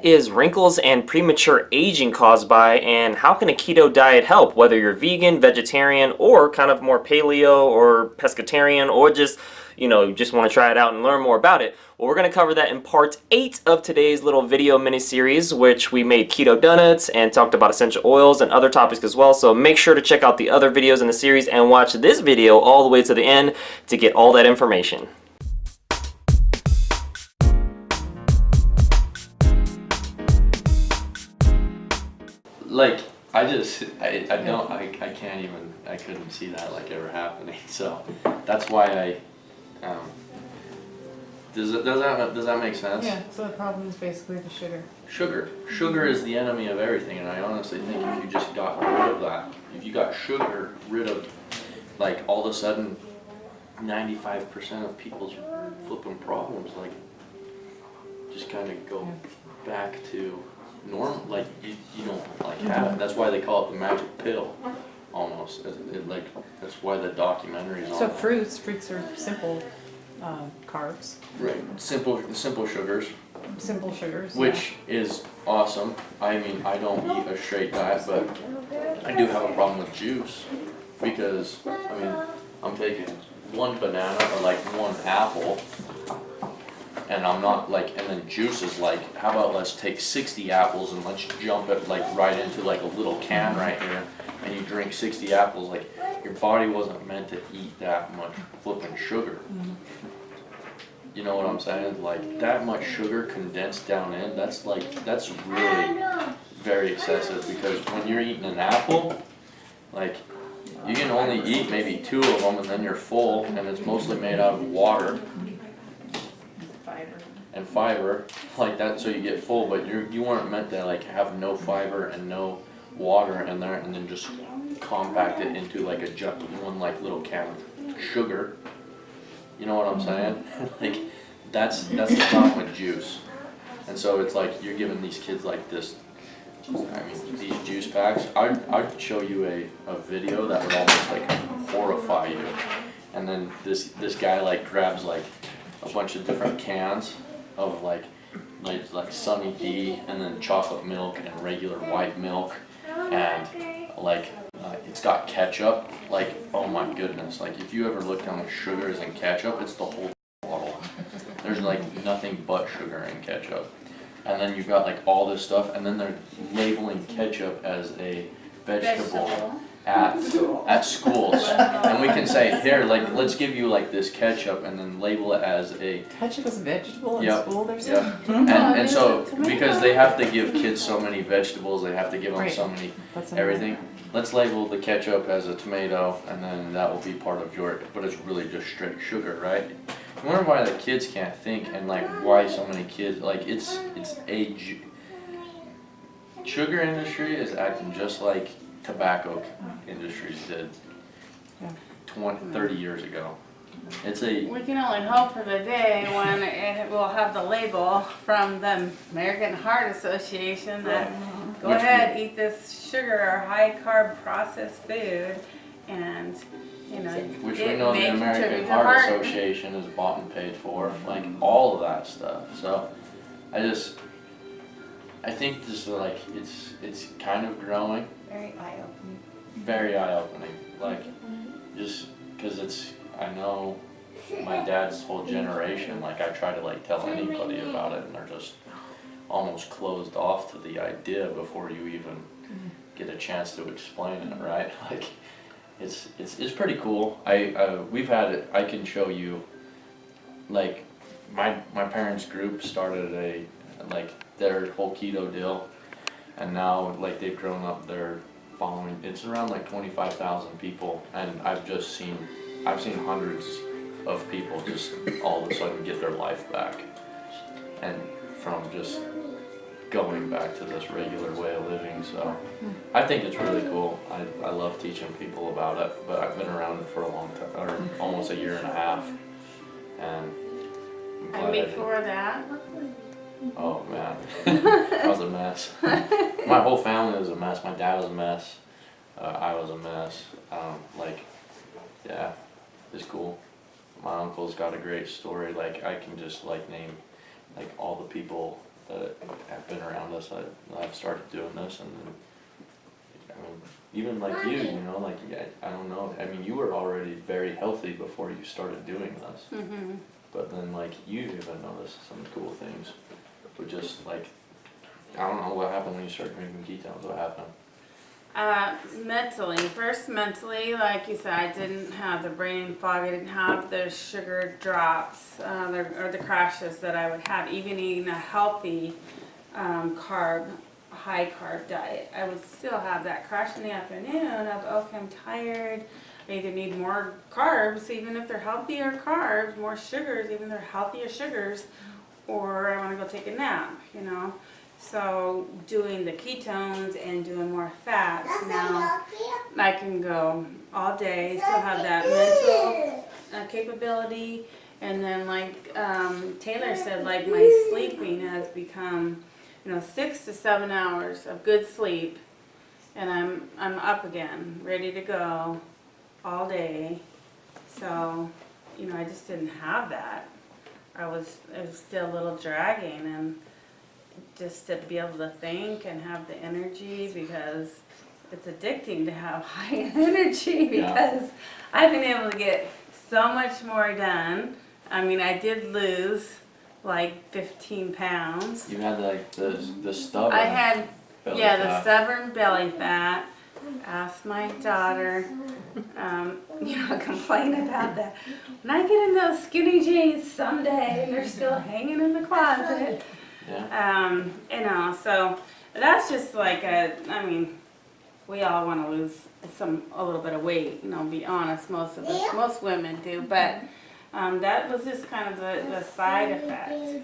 is wrinkles and premature aging caused by, and how can a keto diet help, whether you're vegan, vegetarian, or kind of more paleo or pescatarian, or just, you just want to try it out and learn more about it? Well, we're going to cover that in part 8 of today's little video mini-series, which we made keto donuts and talked about essential oils and other topics as well. So make sure to check out the other videos in the series and watch this video all the way to the end to get all that information. Like, I can't even, I couldn't see that like ever happening. So that's why does that make sense? Yeah, so the problem is basically the sugar. Sugar is the enemy of everything, and I honestly think if you just got rid of that, if you got sugar rid of, like, all of a sudden 95% of people's flipping problems, like, just kind of go back to normal, like you don't like have it. That's why they call it the magic pill, almost. That's why the documentaries on. So fruits are simple carbs. Right, simple sugars. Simple sugars. Which is awesome. I mean, I don't eat a straight diet, but I do have a problem with juice because I mean, I'm taking one banana or like one apple. And I'm not like, and then juice is like, how about let's take 60 apples and let's jump it like right into like a little can right here, and you drink 60 apples. Like, your body wasn't meant to eat that much flipping sugar. You know what I'm saying? Like, that much sugar condensed down in, that's really very excessive, because when you're eating an apple, like, you can only eat maybe 2 of them and then you're full, and it's mostly made out of water and fiber like that, so you get full, but you weren't meant to like have no fiber and no water in there and then just compact it into like one like little can of sugar. You know what I'm saying? Like, that's the problem with juice. And so it's like you're giving these kids like this, I mean, these juice packs. I'd show you a video that would almost like horrify you, and then this guy like grabs like a bunch of different cans of like Sunny D, and then chocolate milk and regular white milk, and like it's got ketchup. Like, oh my goodness, like if you ever look down the sugars in ketchup, it's the whole bottle. There's like nothing but sugar in ketchup. And then you've got like all this stuff, and then they're labeling ketchup as a vegetable at schools, and we can say, here, like, let's give you like this ketchup, and then label it as a ketchup is a vegetable in school. There's and so because they have to give kids so many vegetables, they have to give them so many everything. Let's label the ketchup as a tomato, and then that will be part of your, but it's really just straight sugar, right? I wonder why the kids can't think, and like why so many kids, like it's sugar industry is acting just like tobacco industries did 30 years ago. We can only hope for the day when it will have the label from the American Heart Association that go ahead, eat this sugar or high carb processed food, and which we know the American Heart Association is bought and paid for, like all of that stuff. So I think this is like, it's kind of growing. very eye-opening. Very eye-opening. Like, just because I know my dad's whole generation, like I try to like tell anybody about it, and they're just almost closed off to the idea before you even get a chance to explain it, right? Like, it's pretty cool. We've had it. I can show you, like, my parents' group started their whole keto deal, and now like they've grown up their following. It's around like 25,000 people, and I've seen hundreds of people just all of a sudden get their life back, and from just going back to this regular way of living. So I think it's really cool. I love teaching people about it, but I've been around it for a long time, or almost a year and a half, and And before that, oh man, I was a mess. My whole family was a mess. My dad was a mess. I was a mess. Yeah, it's cool. My uncle's got a great story. Like, I can just like name like all the people that have been around us, I've started doing this, and then, I mean, even like you know, like, I don't know, I mean, you were already very healthy before you started doing this. But then, like, you even noticed some cool things, but just like, I don't know what happened when you started drinking ketones. What happened? Mentally, like you said, I didn't have the brain fog. I didn't have the sugar drops or the crashes that I would have. Even eating a healthy high carb diet, I would still have that crash in the afternoon of, okay, I'm tired. I either need more carbs, even if they're healthier carbs, more sugars, even if they're healthier sugars, or I want to go take a nap, you know. So doing the ketones and doing more fats, now I can go all day, still have that mental capability, and then like Taylor said, like my sleeping has become, you know, 6 to 7 hours of good sleep, and I'm up again, ready to go all day. So, you know, I just didn't have that. It was still a little dragging, and just to be able to think and have the energy, because it's addicting to have high energy, because I've been able to get so much more done. I mean, I did lose like 15 pounds. You had like the stubborn. I had, belly the fat. stubborn belly fat. Asked my daughter, complain about that. When I get in those skinny jeans someday and they're still hanging in the closet, Yeah. So that's just like we all want to lose a little bit of weight, be honest, most women do, but that was just kind of the side effect, is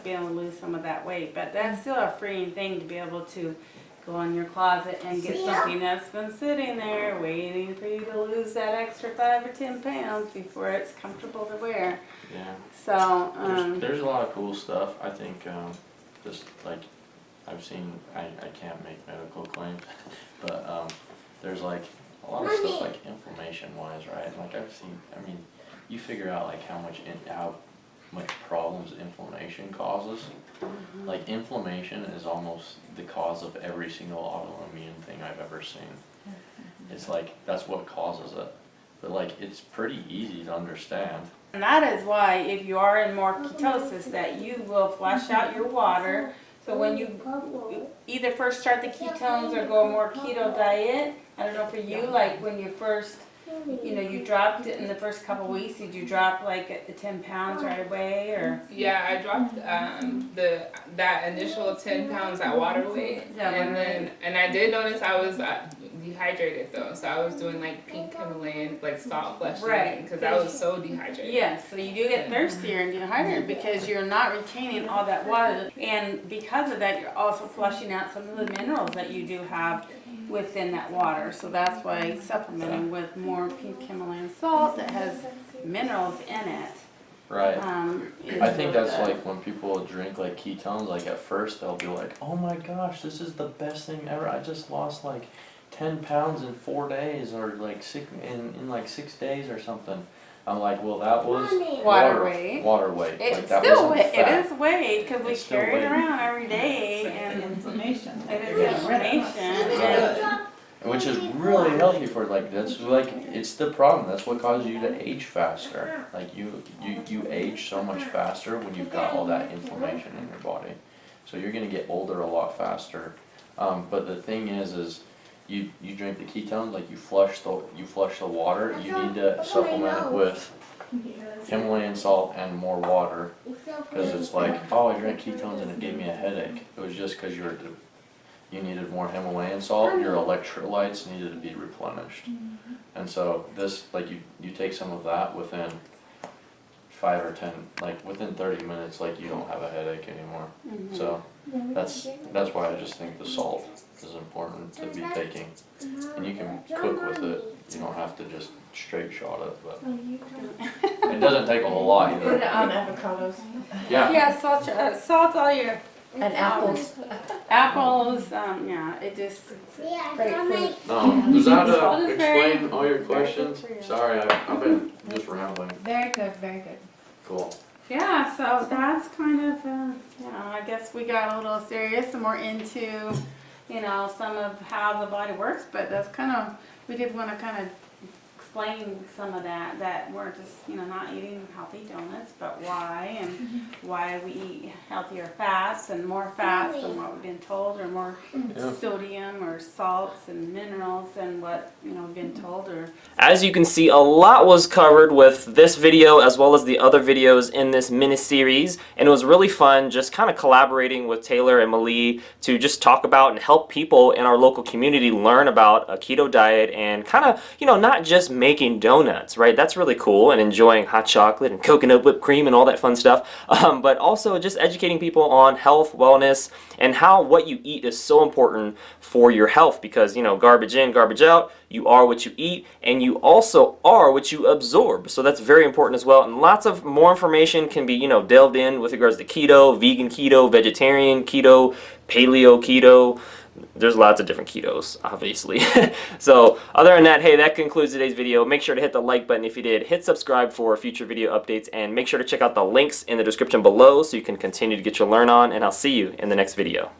being able to lose some of that weight. But that's still a freeing thing, to be able to go in your closet and get something that's been sitting there waiting for you to lose that extra 5 or 10 pounds before it's comfortable to wear. Yeah. So there's a lot of cool stuff. I think just like I've seen, I can't make medical claims, but there's like a lot of stuff like inflammation wise, right? Like I've seen, I mean, you figure out like how much problems inflammation causes. Like inflammation is almost the cause of every single autoimmune thing I've ever seen. It's like that's what causes it. But like it's pretty easy to understand. And that is why, if you are in more ketosis, that you will flush out your water. So when you either first start the ketones or go a more keto diet, I don't know for you, like when you first, you dropped it in the first couple weeks, did you drop like 10 pounds right away, or? Yeah, I dropped that initial 10 pounds at water weight, and I did notice I was dehydrated though, so I was doing like pink Himalayan, like salt flushing, because I was so dehydrated. Yes, so you do get thirstier and dehydrated because you're not retaining all that water, and because of that, you're also flushing out some of the minerals that you do have within that water. So that's why supplementing with more pink Himalayan salt that has minerals in it. Right. I think that's like when people drink like ketones, like at first they'll be like, oh my gosh, this is the best thing ever. I just lost like 10 pounds in 4 days, or like in like 6 days or something. I'm like, well, that was water weight. Water weight. It's like, still weight. It is weight, because we It's still carry it weight. around every day, and inflammation. it is inflammation. Which is really healthy for like, that's like, it's the problem. That's what causes you to age faster. Like you age so much faster when you've got all that inflammation in your body. So you're gonna get older a lot faster. But the thing is you drink the ketones, like you flush the water. You need to supplement it with Himalayan salt and more water, because it's like, oh, I drank ketones and it gave me a headache. It was just because you needed more Himalayan salt. Your electrolytes needed to be replenished, and so this, like, you take some of that within 5 or 10, like within 30 minutes, like you don't have a headache anymore. So that's why I just think the salt is important to be taking, and you can cook with it. You don't have to just straight shot it, but it doesn't take a whole lot either. Put it on avocados Yeah. Yeah, salt all your and apples. apples. It just great food. Does that Salt is very- explain all your questions? good for you. Sorry, I've been just rambling. Very good, very good. Cool. Yeah, so that's kind of, I guess we got a little serious and more into, some of how the body works, but that's kind of, we did want to kind of explain some of that we're just, not eating healthy donuts, but why, and why we eat healthier fats and more fats than what we've been told, or more sodium or salts and minerals than what, we've been told, or As you can see, a lot was covered with this video as well as the other videos in this mini-series, and it was really fun just kind of collaborating with Taylor and Malee to just talk about and help people in our local community learn about a keto diet and kind of, not just making donuts, right? That's really cool, and enjoying hot chocolate and coconut whipped cream and all that fun stuff, but also just educating people on health, wellness, and how what you eat is so important for your health, because, garbage in, garbage out, you are what you eat, and you also are what you absorb. So that's very important as well. And lots of more information can be, delved in with regards to keto, vegan keto, vegetarian keto, paleo keto. There's lots of different ketos, obviously. So other than that, hey, that concludes today's video. Make sure to hit the like button if you did. Hit subscribe for future video updates, and make sure to check out the links in the description below so you can continue to get your learn on, and I'll see you in the next video.